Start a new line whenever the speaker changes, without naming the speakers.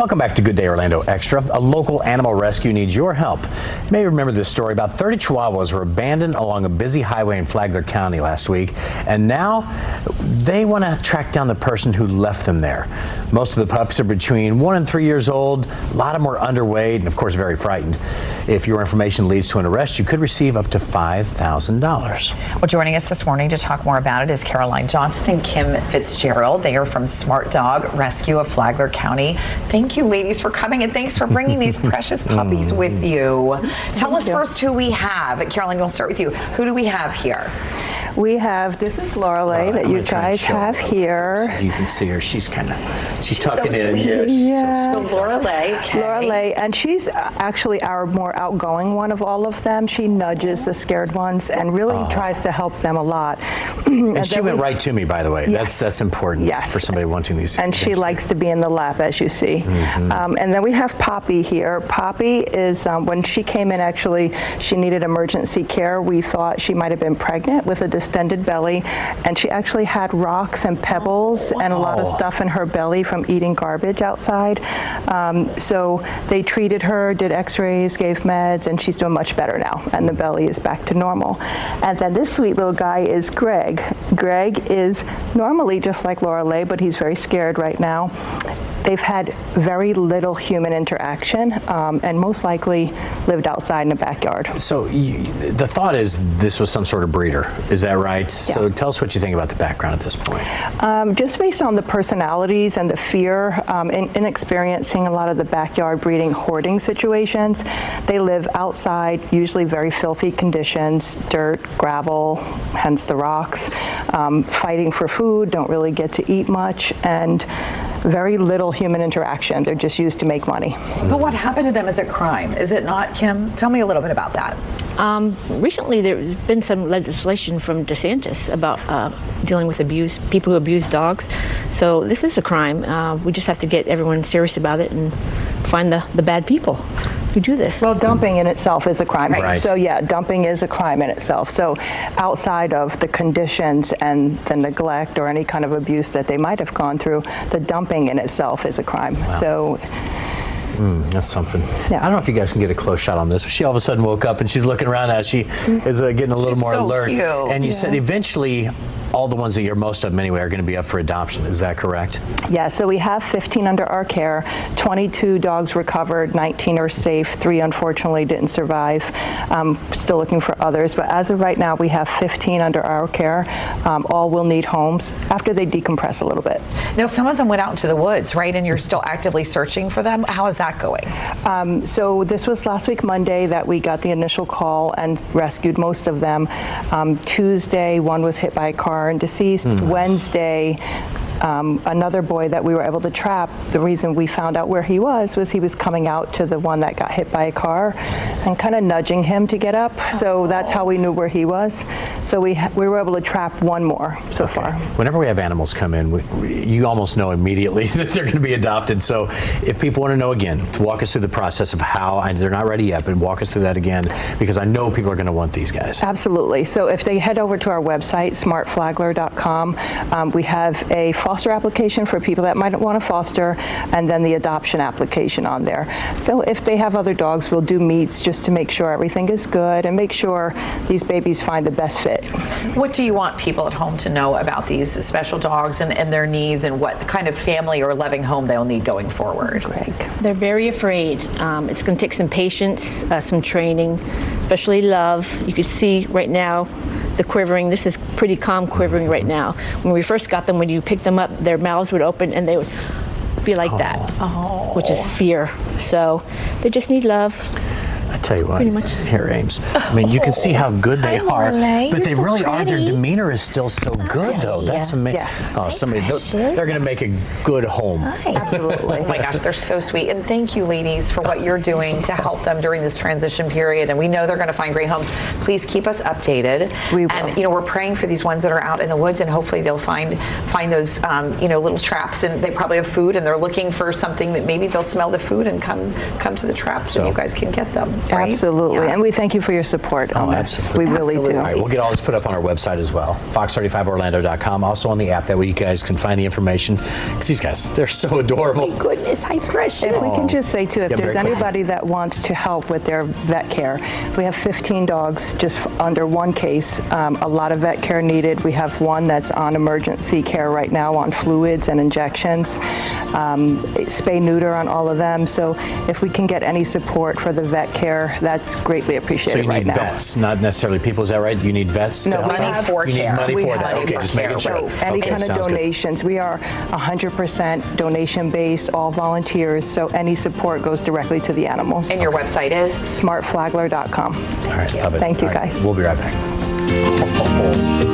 Welcome back to Good Day Orlando Extra. A local animal rescue needs your help. You may remember this story. About 30 Chihuahuas were abandoned along a busy highway in Flagler County last week, and now they want to track down the person who left them there. Most of the pups are between 1 and 3 years old. A lot of them are underweight and, of course, very frightened. If your information leads to an arrest, you could receive up to $5,000.
Well, joining us this morning to talk more about it is Caroline Johnson and Kim Fitzgerald. They are from Smart Dog Rescue of Flagler County. Thank you, ladies, for coming, and thanks for bringing these precious puppies with you. Tell us first who we have. Caroline, we'll start with you. Who do we have here?
We have, this is Lorelei that you guys have here.
So you can see her. She's she's tucking
so
in.
Sweet.
Yes.
So Lorelei. Okay.
Lorelei, and she's actually our more outgoing one of all of them. She nudges the scared ones and really tries to help them a lot.
And she went right to me, by the way.
Yes.
That's important for somebody wanting these.
And she likes to be in the lap, as you see. And then we have Poppy here. Poppy is, when she came in, actually, she needed emergency care. We thought she might have been pregnant with a distended belly, and she actually had rocks and pebbles and a lot of stuff in her belly from eating garbage outside. So they treated her, did x-rays, gave meds, and she's doing much better now, and the belly is back to normal. And then this sweet little guy is Greg. Greg is normally just like Lorelei, but he's very scared right now. They've had very little human interaction and most likely lived outside in the backyard.
So the thought is this was some sort of breeder, is that right? Yeah. So tell us what you think about the background at this point.
Just based on the personalities and the fear in experiencing a lot of the backyard breeding hoarding situations, they live outside, usually very filthy conditions, dirt, gravel, hence the rocks, fighting for food, don't really get to eat much, and very little human interaction. They're just used to make money.
But what happened to them is a crime, is it not, Kim? Tell me a little bit about that.
Recently, there's been some legislation from DeSantis about dealing with people who abuse dogs. So this is a crime. We just have to get everyone serious about it and find the bad people who do this.
Well, dumping in itself is a crime.
Right.
So yeah, dumping is a crime in itself. So outside of the conditions and the neglect or any kind of abuse that they might have gone through, the dumping in itself is a crime.
Wow.
So
that's something.
Yeah.
I don't know if you guys can get a close shot on this. She all of a sudden woke up and she's looking around as she is getting a little more
so
alert.
Cute.
And you said eventually all the ones that you're most of them anyway are going to be up for adoption. Is that correct?
yeah, so we have 15 under our care. 22 dogs recovered, 19 are safe, 3 unfortunately didn't survive. Still looking for others, but as of right now we have 15 under our care. All will need homes after they decompress a little bit.
Now, some of them went out into the woods, right? And you're still actively searching for them. How is that going?
So this was last week Monday that we got the initial call and rescued most of them. Tuesday, one was hit by a car and deceased. Wednesday, another boy that we were able to trap, the reason we found out where he was he was coming out to the one that got hit by a car and kind of nudging him to get up. So that's how we knew where he was. So we were able to trap one more so far.
Whenever we have animals come in, you almost know immediately that they're going to be adopted. So if people want to know again, to walk us through the process of how, they're not ready yet, but walk us through that again, because I know people are going to want these guys.
Absolutely. So if they head over to our website, smartflagler.com, we have a foster application for people that might want to foster, and then the adoption application on there. So if they have other dogs, we'll do meets just to make sure everything is good and make sure these babies find the best fit.
What do you want people at home to know about these special dogs and their needs and what kind of family or loving home they'll need going forward?
Greg.
They're very afraid. It's going to take some patience, some training, especially love. You can see right now the quivering. This is pretty calm quivering right now. When we first got them, when you pick them up, their mouths would open and they would be like that, which is fear. So they just need love.
I tell you what,
Pretty much.
here, Ames. I mean, you can see how good they are,
Lorelei.
but they
You're so
really are. Their
pretty.
demeanor is still so good, though. That's amazing.
Yeah.
Oh, somebody,
precious.
they're going to make a good home.
Absolutely.
Oh my gosh, they're so sweet. And thank you, ladies, for what you're doing to help them during this transition period. And we know they're going to find great homes. Please keep us updated.
We will.
And, we're praying for these ones that are out in the woods, and hopefully they'll find those, little traps. And they probably have food, and they're looking for something that maybe they'll smell the food and come to the traps, and you guys can get them. right?
Absolutely.
Yeah.
And we thank you for your support on this.
absolutely.
We really
Absolutely.
do.
All right, we'll get all this put up on our website as well, fox35orlando.com, also on the app. That way you guys can find the information. Because these guys, they're so adorable.
Goodness, hi, precious.
If we can just say too, if
Yeah,
there's
very quick.
anybody that wants to help with their vet care, we have 15 dogs just under one case. A lot of vet care needed. We have one that's on emergency care right now on fluids and injections. Spay neuter on all of them. So if we can get any support for the vet care, that's greatly
So
appreciated
you
right
need
now.
vets, not necessarily people. Is that right? You need vets?
No,
to help
we
out?
Money for
You need
care.
money
We
for
have
that.
money
Okay,
for
just making
care.
sure.
So any
Okay,
kind of
sounds good.
donations, we are 100% donation based, all volunteers. So any support goes directly to the animals.
And your website is?
Smartflagler.com.
All right, love it.
Thank you,
All right,
guys.
We'll be right back.